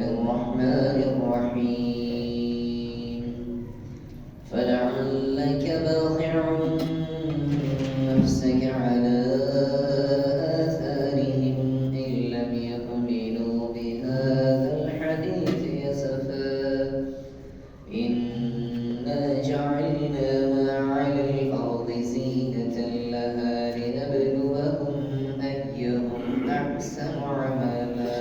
الرحمن الرحيم فلعلك باخع نفسك على آثارهم إن لم يؤمنوا بهذا الحديث أسفا إنا جعلنا ما على الأرض زينة لها لنبلوهم أيهم أحسن عملا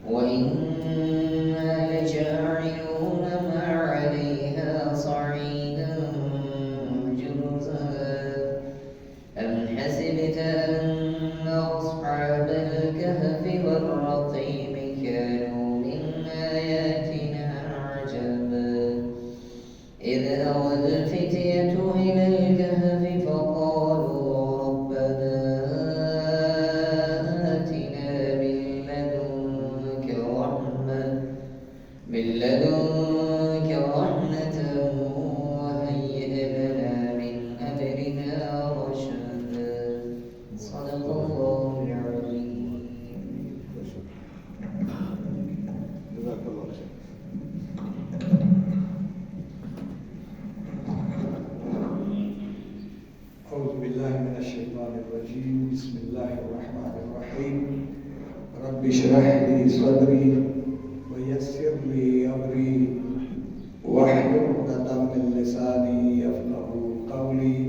وإنا لجاعلون ما عليها صعيدا جرزا أم حسبت أن أصحاب الكهف والرقيم كانوا من آياتنا عجبا إذ أوى الفتية إلى الكهف فقالوا ربنا آتنا من لدنك رحمة وهيئ لنا من أمرنا رشدا صدق الله العظيم. جزاك الله خير. أعوذ بالله من الشيطان الرجيم. بسم الله الرحمن الرحيم. رب اشرح لي صدري ويسر لي أمري واحلل عقدة من لساني يفقهوا قولي.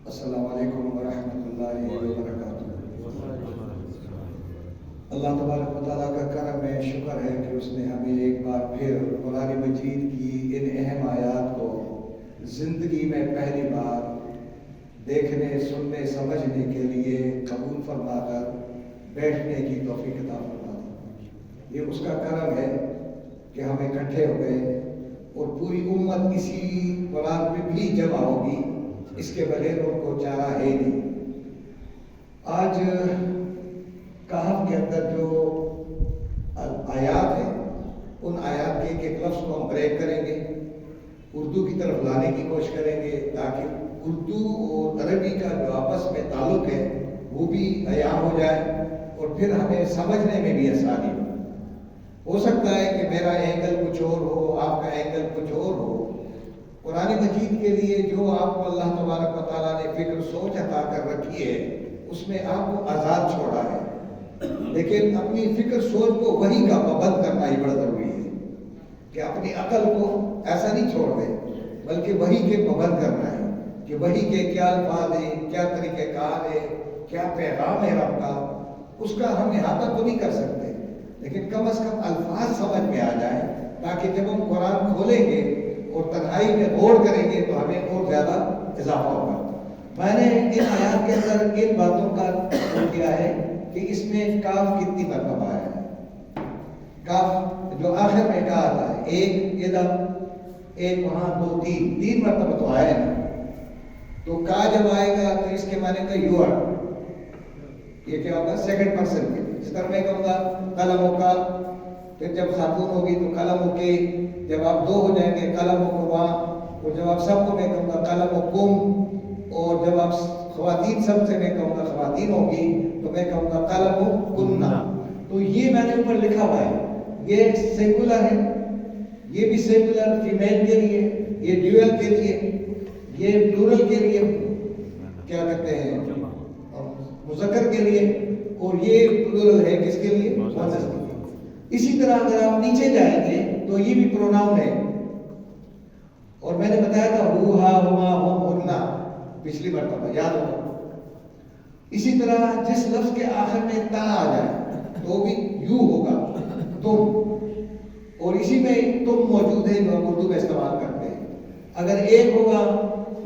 السلام علیکم ورحمۃ اللہ وبرکاتہ. اللہ تبارک و تعالیٰ کا کرم ہے، شکر ہے کہ اس نے ہمیں ایک بار پھر قرآن مجید کی ان اہم آیات کو زندگی میں پہلی بار دیکھنے، سننے، سمجھنے کے لیے قبول فرما کر بیٹھنے کی توفیق عطا فرما دی. یہ اس کا کرم ہے کہ ہم اکٹھے ہو گئے اور پوری امت اسی قرآن پہ بھی جمع ہوگی. اس کے بغیر ان کو چارہ ہے نہیں. آج کہف کے اندر جو آیات ہیں ان آیات کے ایک لفظ کو ہم بریک کریں گے، اردو کی طرف لانے کی کوشش کریں گے تاکہ اردو اور عربی کا جو آپس میں تعلق ہے وہ بھی عیاں ہو جائے اور پھر ہمیں سمجھنے میں بھی آسانی ہو سکتا ہے کہ میرا اینگل کچھ اور ہو، آپ کا اینگل کچھ اور ہو. قرآن مجید کے لیے جو آپ کو اللہ تبارک و تعالیٰ نے فکر سوچ عطا کر رکھی ہے اس میں آپ کو آزاد چھوڑا ہے، لیکن اپنی فکر سوچ کو وحی کا پابند کرنا ہی بڑا ضروری ہے کہ اپنی عقل کو ایسا نہیں چھوڑ دیں بلکہ وحی کے پابند کرنا ہے کہ وحی کے کیا الفاظ ہیں، کیا طریقہ کار ہے، کیا پیغام ہے رب کا. اس کا ہم احاطہ تو نہیں کر سکتے لیکن کم از کم الفاظ سمجھ میں آ جائیں تاکہ جب ہم قرآن کھولیں گے اور تنہائی میں غور کریں گے تو ہمیں اور زیادہ اضافہ ہوگا. میں نے ان آیات کے اندر ان باتوں کا ذکر کیا ہے کہ اس میں کاف کتنی مرتبہ آیا ہے. کاف جو آخر میں کہا آتا ہے، ایک ادھر، ایک وہاں، دو، تین مرتبہ تو آیا ہے. تو کا جب آئے گا تو اس کے معنی کا یو آر، یہ کیا ہوگا سیکنڈ پرسن کے. اس طرح میں کہوں گا قلموں کا، پھر جب خاتون ہوگی تو قلموں کے، جب آپ دو ہو جائیں گے قلموں کو وہاں، اور جب آپ سب کو میں کہوں گا قلموں کم، اور جب آپ خواتین سب سے میں کہوں گا خواتین ہوگی تو میں کہوں گا قلموں کننا. تو یہ میں نے اوپر لکھا ہوا ہے، یہ سنگولر ہے، یہ بھی سنگولر فیمیل کے لیے، یہ ڈیوئل کے لیے، یہ پلورل کے لیے کیا کہتے ہیں مذکر کے لیے، اور یہ پلورل ہے کس کے لیے مؤنث کے لیے. اسی طرح اگر آپ نیچے جائیں گے تو یہ بھی پروناؤن ہے. اور میں نے بتایا تھا ہو، ہا، ہما، ہم، ہننا پچھلی مرتبہ یاد ہوگا. اسی طرح جس لفظ کے آخر میں تا آ جائے تو بھی یو ہوگا، تم. اور اسی میں تم موجود ہے جو ہم اردو میں استعمال کرتے ہیں. اگر ایک ہوگا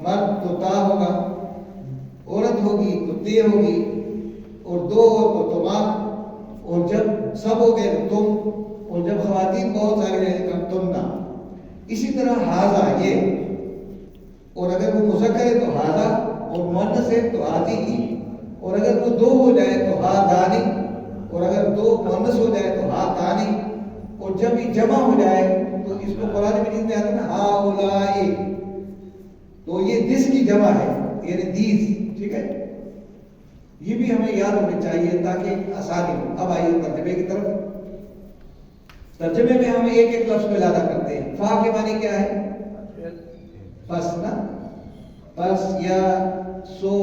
مرد تو تا ہوگا، عورت ہوگی تو تے ہوگی، اور دو ہو تو تما، اور جب سب ہو گئے تو تم، اور جب خواتین بہت سارے ہیں تو تمنا. اسی طرح ہاذا یہ، اور اگر وہ مذکر ہے تو ہاذا، اور مؤنث ہے تو ہاذی ہی، اور اگر وہ دو ہو جائے تو ہاذانی، اور اگر دو مؤنث ہو جائے تو ہاتانی، اور جب یہ جمع ہو جائے تو اس کو قرآن مجید میں آتا ہے نا ہاؤلائی، تو یہ دس کی جمع ہے یعنی دیز. ٹھیک ہے، یہ بھی ہمیں یاد ہونا چاہیے تاکہ آسانی ہو. اب آئیے ترجمے کی طرف. ترجمے میں ہم ایک ایک لفظ کو الادا کرتے ہیں. فا کے معنی کیا ہے؟ پس نا، پس یا سو.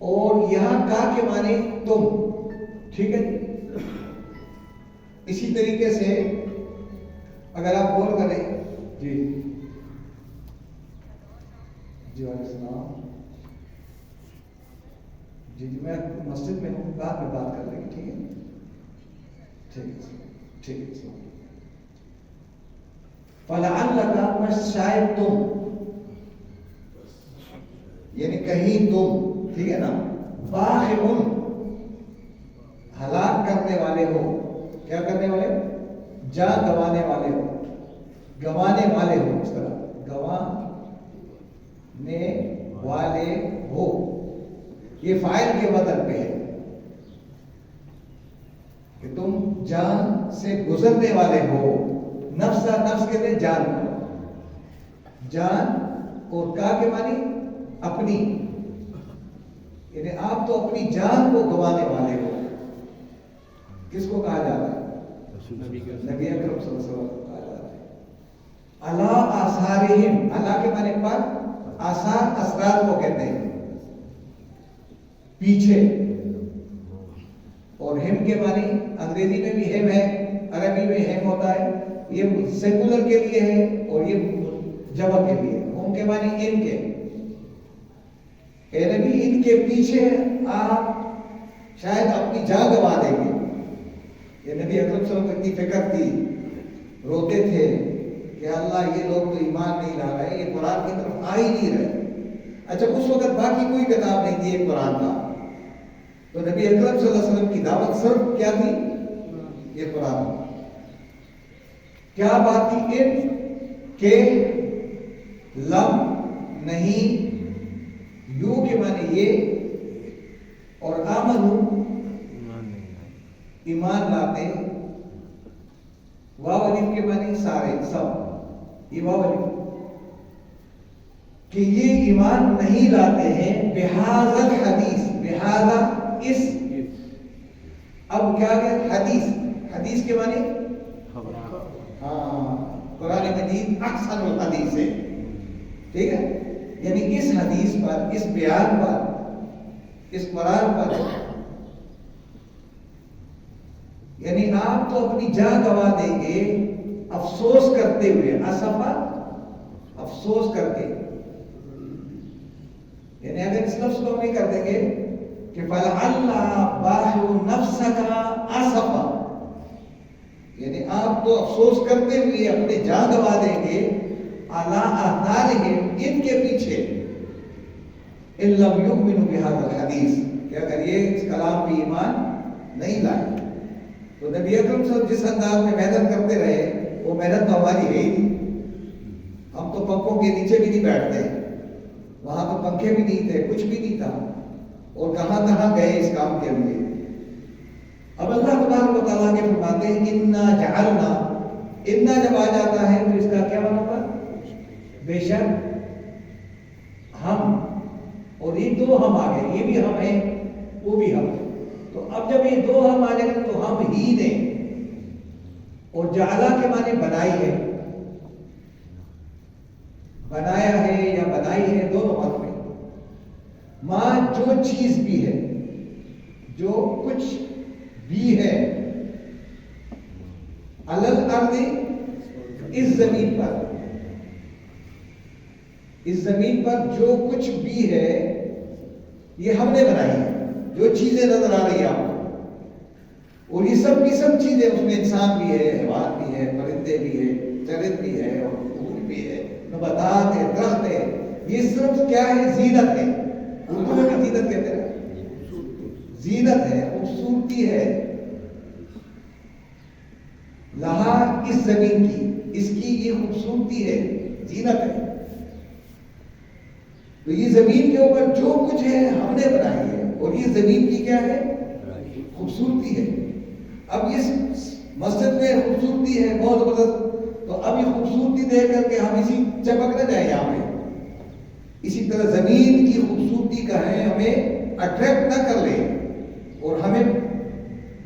اور یہاں کا کے معنی تم. ٹھیک ہے. اسی طریقے سے اگر آپ غور کریں جی جی وعلیکم السلام جی میں مسجد میں ہوں، بعد میں بات کر لیں گے. ٹھیک ہے ٹھیک ہے. فلعلک شاید تم، یعنی کہیں تم، ٹھیک ہے نا، باخعن ہلاک کرنے والے ہو. کیا کرنے والے؟ جان گوانے والے ہو، گوانے والے ہو. اس طرح گوانے والے ہو، یہ فاعل کے بدل پہ ہے کہ تم جان سے گزرنے والے ہو. نفس کہتے ہیں جان کو. جان اور کا کے معنی اپنی، یعنی آپ تو اپنی جان کو گوانے والے ہو. کس کو کہا جا رہا ہے؟ نبی اکرم صلی اللہ علیہ وسلم کو کہا جا رہا ہے. علی آثارہم، علی کے معنی پر، آثار اثرات کو کہتے ہیں پیچھے. اور ہم کے معنی انگریزی میں بھی ہم ہے، عربی میں ہم ہوتا ہے. یہ سیکولر کے لیے ہے اور یہ جمع کے لیے. ہم کے معنی ان کے. اے نبی ان کے پیچھے آپ شاید اپنی جان گوا دیں گے. یہ نبی اکرم صلی اللہ علیہ وسلم کو اتنی فکر تھی، روتے تھے کہ اللہ یہ لوگ تو ایمان نہیں لا رہے، یہ قرآن کی طرف آ ہی نہیں رہے. اچھا اس وقت باقی کوئی کتاب نہیں تھی، ایک قرآن تھا. تو نبی اکرم صلی اللہ علیہ وسلم کی دعوت صرف کیا تھی؟ یہ قرآن. کیا بات تھی؟ ان کے لم نہیں، یو کے معنی یہ، اور آمنو ایمان لاتے. واو الف کے معنی سارے سب، یہ واو الف کہ یہ ایمان نہیں لاتے ہیں بہذا الحدیث. بہذا اس، اب کیا کہ حدیث، حدیث کے معنی ہاں قرآن مجید احسن الحدیث ہے. ٹھیک ہے، یعنی اس حدیث پر، اس بیان پر، اس قرآن پر، یعنی آپ تو اپنی جان گوا دیں گے افسوس کرتے ہوئے. اسفا افسوس کر کے، یعنی اگر اس لفظ کو ہم نہیں کر دیں گے کہ فَلَعَلَّ بَاخِعُ نَفْسَكَ أَسَفًا، یعنی آپ تو افسوس کرتے ہوئے اپنے جان گوا دیں گے عَلَىٰ آثَارِهِمْ، ان کے پیچھے، إِن لَمْ يُؤْمِنُوا بِهَذَا الْحَدِيثِ، کہ اگر یہ اس کلام پہ ایمان نہیں لائے. تو نبی اکرم صلی اللہ علیہ وسلم جس انداز میں محنت کرتے رہے، وہ محنت تو ہماری ہے ہی نہیں. ہم تو پنکھوں کے نیچے بھی نہیں بیٹھتے، وہاں تو پنکھے بھی نہیں تھے، کچھ بھی نہیں تھا، اور کہاں کہاں گئے اس کام کے لیے. اب اللہ تبارک و تعالیٰ کے فرماتے ہیں اِنَّا جَعَلْنَا. اِنَّا جب آ جاتا ہے تو اس کا کیا معنی ہوگا؟ بے شک ہم، اور یہ دو ہم آ گئے، یہ بھی ہم ہیں وہ بھی ہم. تو اب جب یہ دو ہم آ جائیں گے تو ہم ہی نے. اور جعلہ کے معنی بنائی ہے، بنایا ہے یا بنائی ہے، دونوں وقت میں. ماں جو چیز بھی ہے، جو کچھ بھی ہے، علی الارض اس زمین پر، اس زمین پر جو کچھ بھی ہے یہ ہم نے بنائی ہے. جو چیزیں نظر آ رہی ہیں آپ کو، اور یہ سب کی سب چیزیں، اس میں انسان بھی ہے، حیوان بھی ہے، پرندے بھی ہے، چرند بھی ہے، اور پھول بھی ہے، نباتات ہے، درخت ہے. یہ صرف کیا ہے؟ زینت ہے. اردو میں بھی زینت کہتے ہیں، زینت ہے، خوبصورتی ہے. لہا اس زمین کی، اس کی یہ خوبصورتی ہے، زینت ہے. تو یہ زمین کے اوپر جو کچھ ہے ہم نے بنائی ہے، اور یہ زمین کی کیا ہے؟ خوبصورتی ہے. اب اس مسجد میں خوبصورتی ہے بہت زبردست، تو اب یہ خوبصورتی دیکھ کر کے ہم اسی چپک نہ جائیں یہاں پہ. اسی طرح زمین کی خوبصورتی کا ہے ہمیں اٹریکٹ نہ کر لے اور ہمیں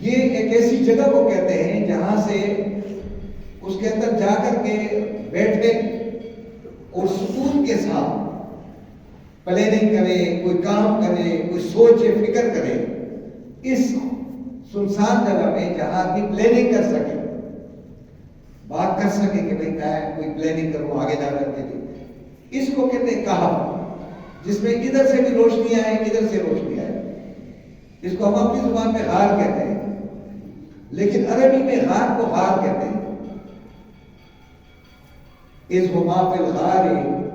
یہ ایک ایسی جگہ کو کہتے ہیں جہاں سے اس کے اندر جا کر کے بیٹھے اور سکون کے ساتھ پلاننگ کرے، کوئی کام کرے، کوئی سوچے فکر کرے، اس سنسان جگہ میں جہاں آدمی پلاننگ کر سکے، بات کر سکے کہ بھئی میں کوئی پلاننگ کروں آگے جا کر کے لیے، اس کو کہتے ہیں کہف، جس میں ادھر سے بھی روشنی آئے ادھر سے روشنی آئے۔ اس کو ہم اپنی زبان میں غار کہتے ہیں، لیکن عربی میں غار کو غار کہتے ہیں۔ اذ هما فی الغار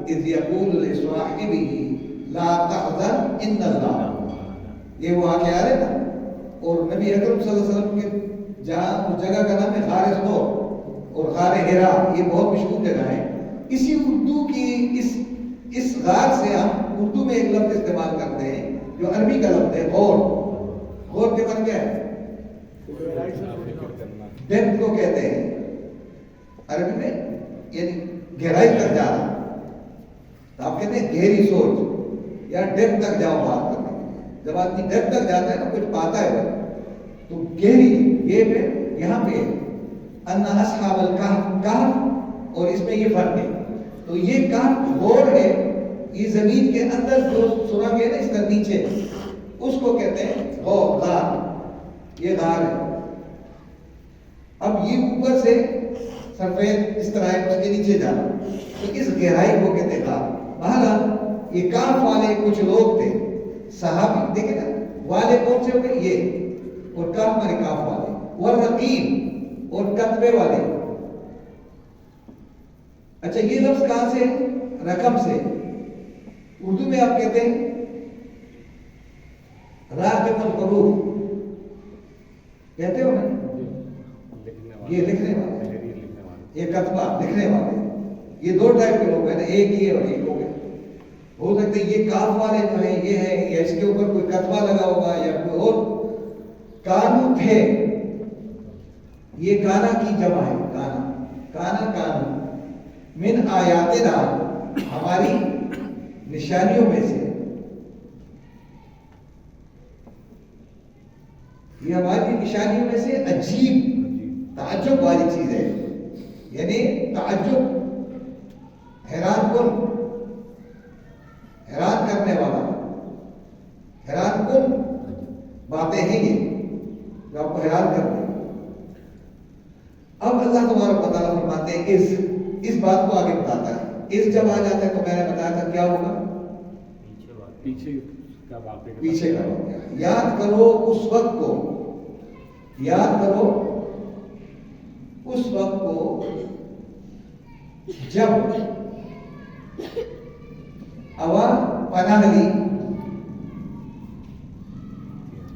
اذ یقول لصاحبہ لا تحزن ان اللہ، یہ وہ واقعہ ہے نا۔ اور نبی اکرم صلی اللہ علیہ وسلم کے جہاں اس جگہ کا نام ہے غار ثور اور غار حرا، یہ بہت مشہور جگہ ہے۔ اسی اردو کی اس غار سے ہم اردو میں ایک لفظ استعمال کرتے ہیں جو عربی کا لفظ ہے غور۔ غور کے معنی کیا ہے؟ ڈیپتھ کو کہتے ہیں عربی میں، یعنی گہرائی تک جانا۔ تو آپ کہتے ہیں گہری سوچ یا ڈیپتھ تک جاؤ بات کرنے۔ جب آدمی ڈیپتھ تک جاتا ہے نا کچھ پاتا ہے تو گہری، یہ پھر یہاں پہ ان اصحاب الکہف، اور اس میں یہ فرق ہے۔ تو یہ کہف غور ہے، یہ زمین کے اندر جو سرنگ ہے نا اس کا نیچے، اس کو کہتے ہیں غور، غار، یہ غار ہے۔ اب یہ اوپر سے سفید اس طرح ہے، اس کے نیچے جانا، تو اس گہرائی کو کہتے ہیں غار۔ بہرحال یہ کہف والے کچھ لوگ تھے صحابی، دیکھیں نا والے کون سے ہو گئے یہ، اور کہف والے کہف والے، والرقیم اور کتبے والے۔ اچھا یہ لفظ کہاں سے؟ رقم سے۔ اردو میں آپ کہتے ہیں راقم الحروف، کہتے ہو نا، یہ لکھنے والے، یہ کتبہ لکھنے والے، یہ دو ٹائپ کے لوگ ہیں نا، ایک یہ اور ایک ہو گئے۔ ہو سکتے یہ کاف والے جو ہیں یہ ہے، یا اس کے اوپر کوئی کتبہ لگا ہوگا یا کوئی اور۔ کانو تھے، یہ کانا کی جمع ہے، کانا، کانا کانو، من آیاتنا، ہماری نشانیوں میں سے، یہ ہماری نشانیوں میں سے عجیب تعجب والی چیز ہے، یعنی تعجب، حیران کن، حیران کرنے والا، حیران کن باتیں ہیں یہ جو آپ کو حیران کرتے ہیں۔ اب اللہ تبارک و تعالیٰ فرماتے ہیں اس بات کو آگے بتاتا ہے۔ اس جب آ جاتا ہے تو میں نے بتایا تھا کیا ہوگا؟ پیچھے کا واقعہ۔ یاد کرو اس وقت کو، یاد کرو اس وقت کو جب اوا پناہ لی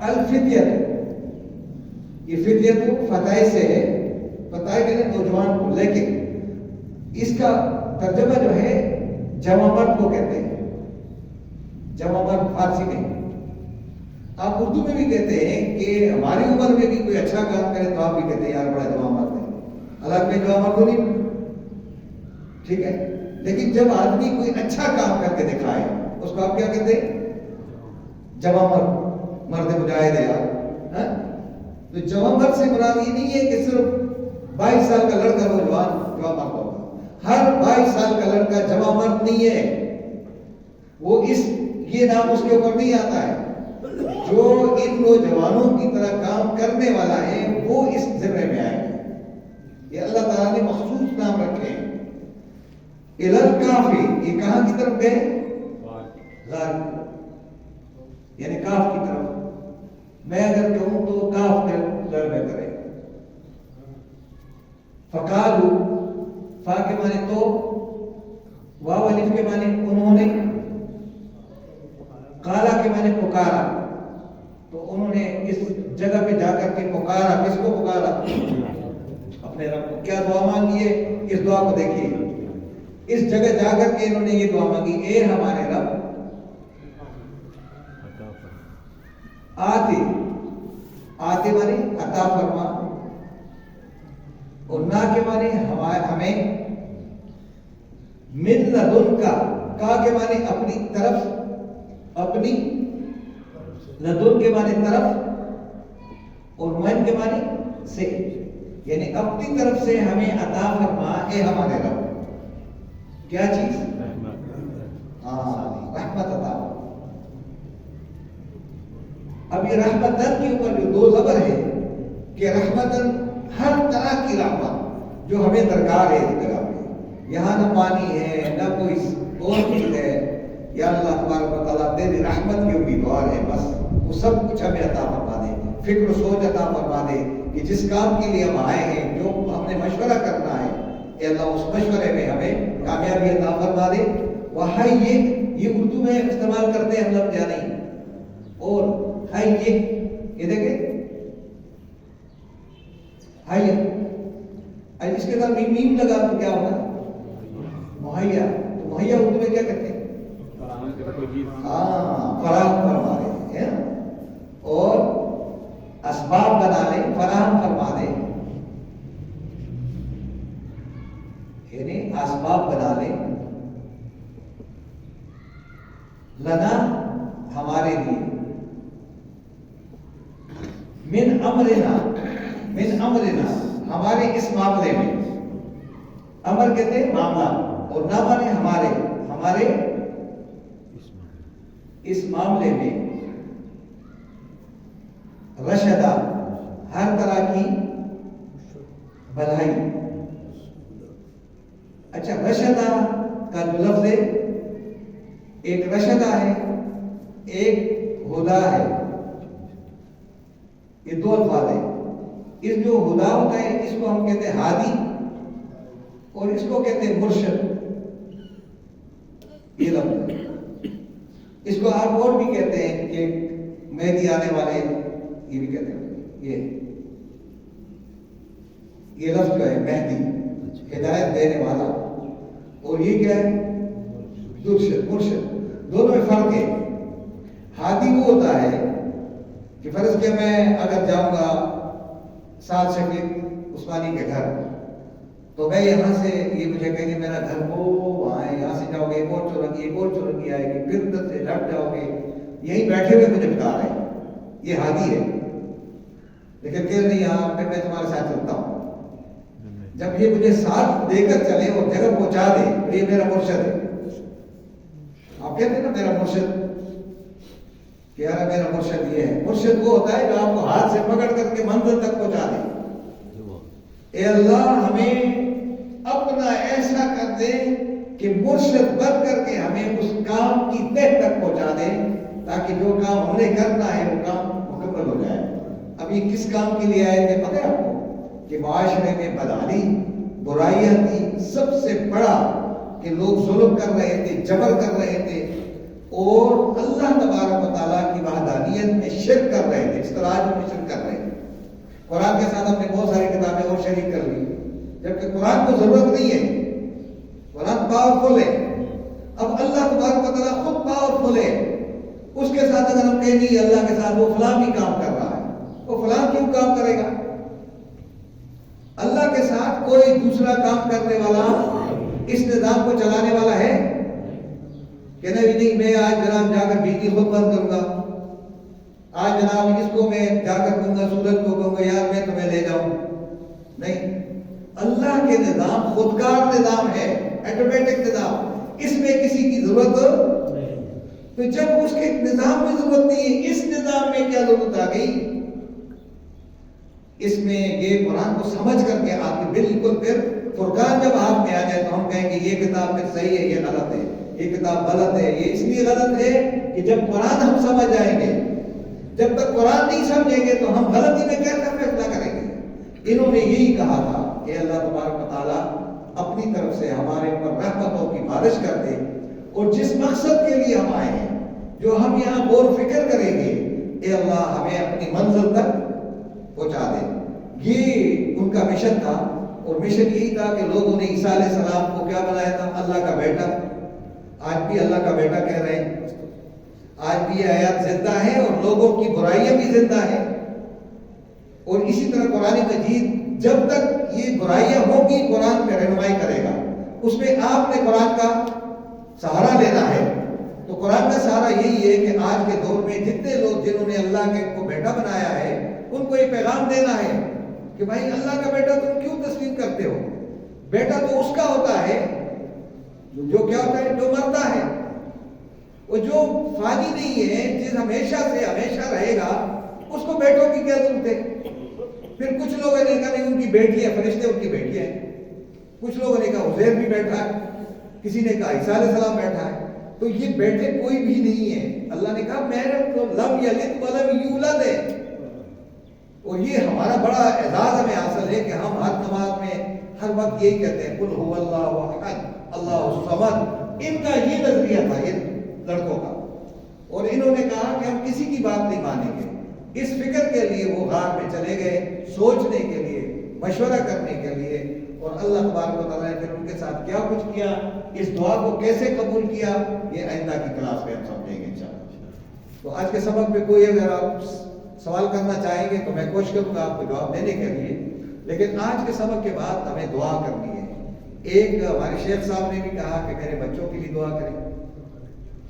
الفتیت، یہ فتیت فتح سے ہے، فتح کے نوجوان کو، لیکن اس کا ترجمہ جو ہے جمع مرد کو کہتے ہیں، جمع مرد فارسی میں۔ آپ اردو میں بھی کہتے ہیں کہ ہماری عمر میں بھی کوئی اچھا کام کرے تو آپ بھی کہتے ہیں یار بڑا جمع مرد ہے، الگ میں جمع مرد نہیں، ٹھیک ہے۔ لیکن جب آدمی کوئی اچھا کام کر کے دکھائے اس کو آپ کیا کہتے ہیں؟ جمع مرد، مرد مجاہد ہے یار۔ تو جمع مرد سے مراد یہ نہیں ہے کہ صرف 22 سال کا لڑکا نوجوان جمع مرد ہوگا، ہر 22 سال کا لڑکا جمع مرد نہیں ہے، وہ یہ نام اس کے اوپر نہیں آتا ہے۔ جو ان نوجوانوں کی طرح کام کرنے والا ہے وہ اس ذمے میں آئے گا، یہ اللہ تعالیٰ نے مخصوص نام رکھے ہیں۔ الکافی، یہ کہاں کی طرف گئے؟ غار، یعنی کاف کی طرف۔ میں اگر کہوں تو کاف کے لڑنے کرے، فقالو، فا کے معنی تو، واو الف کے معنی انہوں نے، قالا کے معنی پکارا، تو انہوں نے اس جگہ پہ جا کر کے پکارا، کس کو پکارا؟ اپنے رب کو۔ کیا دعا مانگی ہے؟ اس دعا کو دیکھیے، اس جگہ جا کر کے انہوں نے یہ دعا مانگی، اے ہمارے رب، آتے مانے عطا فرما، اور نہ کے مانے ہمیں، من لدن کا کے مانے اپنی طرف، اپنی، لدن کے مانے طرف، اور من کے معنی سے، یعنی اپنی طرف سے ہمیں عطا فرما اے ہمارے رب، کیا چیز؟ رحمت عطا۔ اب یہ رحمتن کے اوپر جو دو زبر ہے کہ رحمتن ہر طرح کی رحمت جو ہمیں درکار ہے اس جگہ پہ، یہاں نہ پانی ہے نہ کوئی اور چیز ہے، یا اللہ تبارک و تعالیٰ تیری رحمت کی امیدوار ہے، بس وہ سب کچھ ہمیں عطا فرما دے، فکر و سوچ عطا فرما دے کہ جس کام کے لیے ہم آئے ہیں، جو ہم نے مشورہ کرنا ہے، اے اللہ اس مشورے میں ہمیں کامیابی عطا فرما دے۔ وہاں یہ اردو میں استعمال کرتے ہیں ہم لفظ یا نہیں؟ اور ہائی یہ دیکھیں ہائی، اس کے ساتھ میم لگا تو کیا ہوگا؟ مہیا۔ تو مہیا اردو میں کیا کہتے ہیں؟ فراہم فرما دے، اور اسباب بنا لے، فراہم فرما دے، یعنی اسباب بنا لے، لنا ہمارے لیے، من امرنا ہمارے اس معاملے میں، امر کہتے ہیں معاملہ، اور نہ مانے ہمارے اس معاملے میں، رشدہ ہر طرح کی بھلائی۔ اچھا، رشدہ کا جو لفظ ہے، ایک رشدہ ہے ایک ہدا ہے، یہ دو الفاظ ہیں۔ اس جو ہدا ہوتا ہے اس کو ہم کہتے ہیں ہادی، اور اس کو کہتے ہیں مرشد، یہ لفظ۔ اس کو آپ اور بھی کہتے ہیں کہ مہدی آنے والے، یہ بھی کہتے ہیں، یہ لفظ جو ہے مہدی، ہدایت دینے والا، اور یہ کیا ہے؟ مرشد۔ دونوں میں فرق ہے۔ ہادی وہ ہوتا ہے کہ فرض کیا میں اگر جاؤں گا سعد شفیق عثمانی کے گھر، تو میں یہاں سے، یہ مجھے کہیں گے میرا گھر وہ وہاں ہے، یہاں سے جاؤ گے ایک اور چورنگی آئے گی، پھر ادھر سے ہٹ جاؤ گے، یہیں بیٹھے ہوئے مجھے بتا رہے ہیں، یہ ہادی ہے۔ لیکن کہ نہیں، یہاں پھر میں تمہارے ساتھ چلتا ہوں، جب یہ مجھے ساتھ دے کر چلے اور جگہ پہنچا دے تو یہ میرا مرشد ہے۔ آپ کہتے ہیں نا میرا مرشد، کہ یار میرا مرشد یہ ہے۔ مرشد وہ ہوتا ہے جو آپ کو ہاتھ سے پکڑ کر کے منزل تک پہنچا دے۔ اے اللہ ہمیں اپنا ایسا کر دے کہ مرشد بن کر کے ہمیں اس کام کی تہ تک پہنچا دے، تاکہ جو کام ہم نے کرنا ہے وہ کام مکمل ہو جائے۔ اب یہ کس کام کے لیے آئے تھے پتہ ہے آپ کو؟ کہ معاشرے میں بدحالی، برائیاں تھی، سب سے بڑا کہ لوگ ظلم کر رہے تھے، جبر کر رہے تھے، اور اللہ تبارک و تعالیٰ کی وحدانیت میں شرک کر رہے تھے، اصطلاح میں شرک کر رہے تھے۔ قرآن کے ساتھ ہم نے بہت ساری کتابیں اور شریک کر لی، جبکہ قرآن کو ضرورت نہیں ہے، قرآن پاورفل ہے۔ اب اللہ تبارک و تعالیٰ خود پاورفل ہے، اس کے ساتھ اگر ہم کہیں نہیں اللہ کے ساتھ وہ فلاں بھی کام کر رہا ہے، وہ فلاں کیوں کام کرے گا؟ اللہ کے ساتھ کوئی دوسرا کام کرنے والا، اس نظام کو چلانے والا ہے کہ نہیں میں آج جناب جا کر بجلی خود بند کروں گا، آج جناب اس کو میں جا کر کہوں گا، سورج کو کہوں گا یار میں تمہیں لے جاؤں، نہیں۔ اللہ کے نظام خودکار نظام ہے، آٹومیٹک نظام، اس میں کسی کی ضرورت۔ تو جب اس کے نظام میں ضرورت نہیں ہے، اس نظام میں کیا ضرورت آ گئی؟ اس میں یہ قرآن کو سمجھ کر کے آپ کے بالکل پھر فرقان جب ہاتھ میں آ جائے تو ہم کہیں گے یہ کتاب پھر صحیح ہے، یہ غلط ہے، یہ کتاب غلط ہے۔ یہ اس لیے غلط ہے کہ جب قرآن ہم سمجھ جائیں گے، جب تک قرآن نہیں سمجھیں گے تو ہم غلطی میں کیسا فیصلہ کریں گے؟ انہوں نے یہی کہا تھا کہ اللہ تبارک و تعالیٰ اپنی طرف سے ہمارے اوپر رحمتوں کی بارش کر دے، اور جس مقصد کے لیے ہم آئے ہیں، جو ہم یہاں غور فکر کریں گے، اے اللہ ہمیں اپنی منزل تک پہنچا دے۔ یہ ان کا مشن تھا، اور مشن یہی تھا کہ لوگوں نے عیسیٰ علیہ السلام کو کیا بنایا تھا؟ اللہ کا بیٹا۔ آج بھی اللہ کا بیٹا کہہ رہے ہیں، آج بھی یہ آیات زندہ ہے اور لوگوں کی برائیاں بھی زندہ ہیں۔ اور اسی طرح قرآن مجید جب تک یہ برائیاں ہوں گی قرآن پہ رہنمائی کرے گا، اس میں آپ نے قرآن کا سہارا لینا ہے۔ تو قرآن کا سہارا یہی ہے کہ آج کے دور میں جتنے لوگ جنہوں نے اللہ کے کو بیٹا بنایا ہے، ان کو یہ یہ پیغام دینا ہے کہ بھائی اللہ کا بیٹا تم کیوں تسلیم کرتے ہو؟ بیٹا تو اس کا ہوتا ہے جو کیا ہوتا ہے، جو مرتا ہے. وہ جو فانی نہیں ہے، جس ہمیشہ سے ہمیشہ رہے گا، اس کو بیٹوں کی کیا ضرورت ہے؟ پھر کچھ لوگوں نے کہا نہیں ان کی بیٹی ہے، فرشتے ان کی بیٹی ہے. کچھ لوگوں نے کہا عزیر بھی بیٹھا ہے، کسی نے کہا عیسیٰ علیہ السلام بیٹھا ہے. تو یہ بیٹے کوئی بھی نہیں ہے. اللہ نے کہا میرے تو لم یلد ولم یولد ہے. اور یہ ہمارا بڑا اعزاز ہمیں حاصل ہے کہ ہم ہر نماز میں ہر وقت یہی کہتے ہیں قل هو اللہ احد اللہ الصمد. ان کا یہ نظریہ تھا یہ لڑکوں کا، اور انہوں نے کہا کہ ہم کسی کی بات نہیں مانیں گے. اس فکر کے لیے وہ غار میں چلے گئے، سوچنے کے لیے، مشورہ کرنے کے لیے. اور اللہ تبارک و تعالیٰ نے پھر ان کے ساتھ کیا کچھ کیا، اس دعا کو کیسے قبول کیا، یہ آئندہ کی کلاس میں ہم سمجھیں گے انشاءاللہ. تو آج کے سبق میں کوئی اگر آپ سوال کرنا چاہیں گے تو میں کوشش کروں گا آپ کو جواب دینے کے لیے. لیکن آج کے سبق کے بعد ہمیں دعا کرنی ہے. ایک ہمارے شیخ صاحب نے بھی کہا کہ میرے بچوں کے لیے دعا کریں.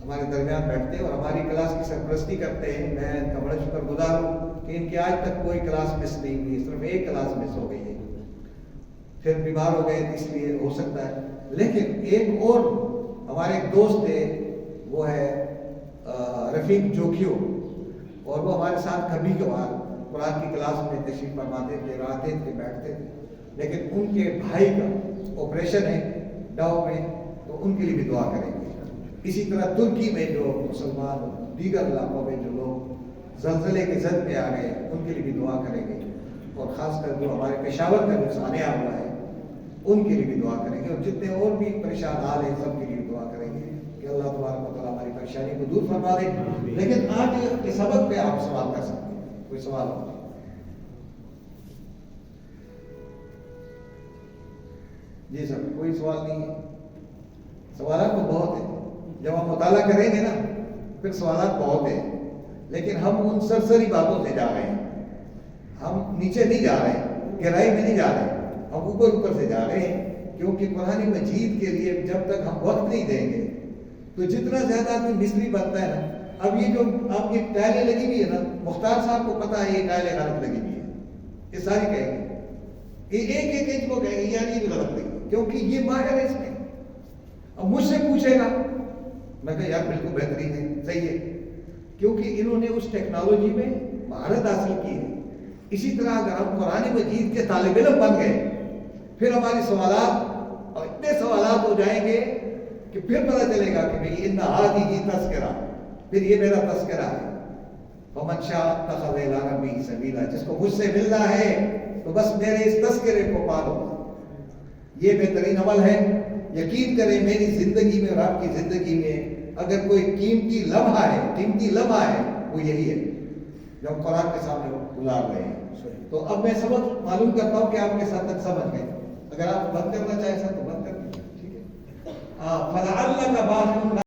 ہمارے درمیان بیٹھتے ہیں اور ہماری کلاس کی سرپرستی کرتے ہیں. میں ان کا بڑا شکر گزار ہوں کہ ان کی آج تک کوئی کلاس مس نہیں ہوئی، صرف ایک کلاس مس ہو گئی ہے. پھر بیمار ہو گئے اس لیے ہو سکتا ہے. لیکن ایک اور ہمارے ایک دوست تھے، وہ ہے رفیق جوکیو، اور وہ ہمارے ساتھ کبھی کبھار قرآن کی کلاس میں تشریف فرماتے تھے، آتے تھے، بیٹھتے تھے. لیکن ان کے بھائی کا آپریشن ہے ڈاؤ میں، تو ان کے لیے بھی دعا کریں گے. اسی طرح ترکی میں جو مسلمان دیگر علاقوں میں جو لوگ زلزلے کی زد میں آ گئے ان کے لیے بھی دعا کریں گے. اور خاص کر جو ہمارے پشاور کا جو سانحہ ہوا ہے ان کے لیے بھی دعا کریں گے. اور جتنے اور بھی پریشان حال ہیں سب کے لیے دعا کریں گے کہ اللہ تبارک و تعالیٰ ہماری پریشانی کو دور فرما دے. لیکن آج کے سبق پہ آپ سوال کر سکتے ہیں. کوئی سوال ہو؟ جی سر، کوئی سوال نہیں ہے؟ سوالات تو بہت ہیں. جب ہم مطالعہ کریں گے نا پھر سوالات بہت ہیں. لیکن ہم ان سرسری باتوں سے جا رہے ہیں، ہم نیچے نہیں جا رہے ہیں، گہرائی میں نہیں جا رہے ہیں، ہم اوپر اوپر سے جا رہے ہیں. کیونکہ قرآن مجید کے لیے جب تک ہم وقت نہیں دیں گے تو جتنا زیادہ آدمی مصری بنتا ہے نا. اب یہ جو آپ کی ٹائلیں لگی ہوئی ہے نا، مختار صاحب کو پتا ہے یہ ٹائلیں غلط لگی ہوئی ہے، یہ ساری کہیں گے، یہ ایک ایک انچ کو کہیں گے یار یہ بھی غلط لگی، کیونکہ یہ ماہر ہے اس میں. اب مجھ سے پوچھے گا، میں کہا یار بالکل بہترین ہے، صحیح ہے، کیونکہ انہوں نے اس ٹیکنالوجی میں مہارت حاصل کی ہے. اسی طرح اگر ہم قرآن مجید کے طالب علم بن گئے پھر ہماری سوالات اور اتنے سوالات ہو جائیں گے کہ پھر پتہ چلے گا کہ بھئی ان ہذہ تذکرہ، پھر یہ میرا تذکرہ ہے. فمن شاء اتخذ الی ربہ سبیلا، جس کو مجھ سے ملنا ہے تو بس میرے اس تذکرے کو پالو. یہ بہترین عمل ہے. یقین کریں میری زندگی میں اور آپ کی زندگی میں اگر کوئی قیمتی لمحہ ہے وہ یہی ہے جو ہم قرآن کے سامنے گزار رہے ہیں. تو اب میں سبق معلوم کرتا ہوں کہ آپ کے ساتھ تک سمجھ گئے. اگر آپ بند کرنا چاہیں سر تو بند کر دیجیے، ٹھیک ہے. فَلَعَلَّكَ بَاخِعٌ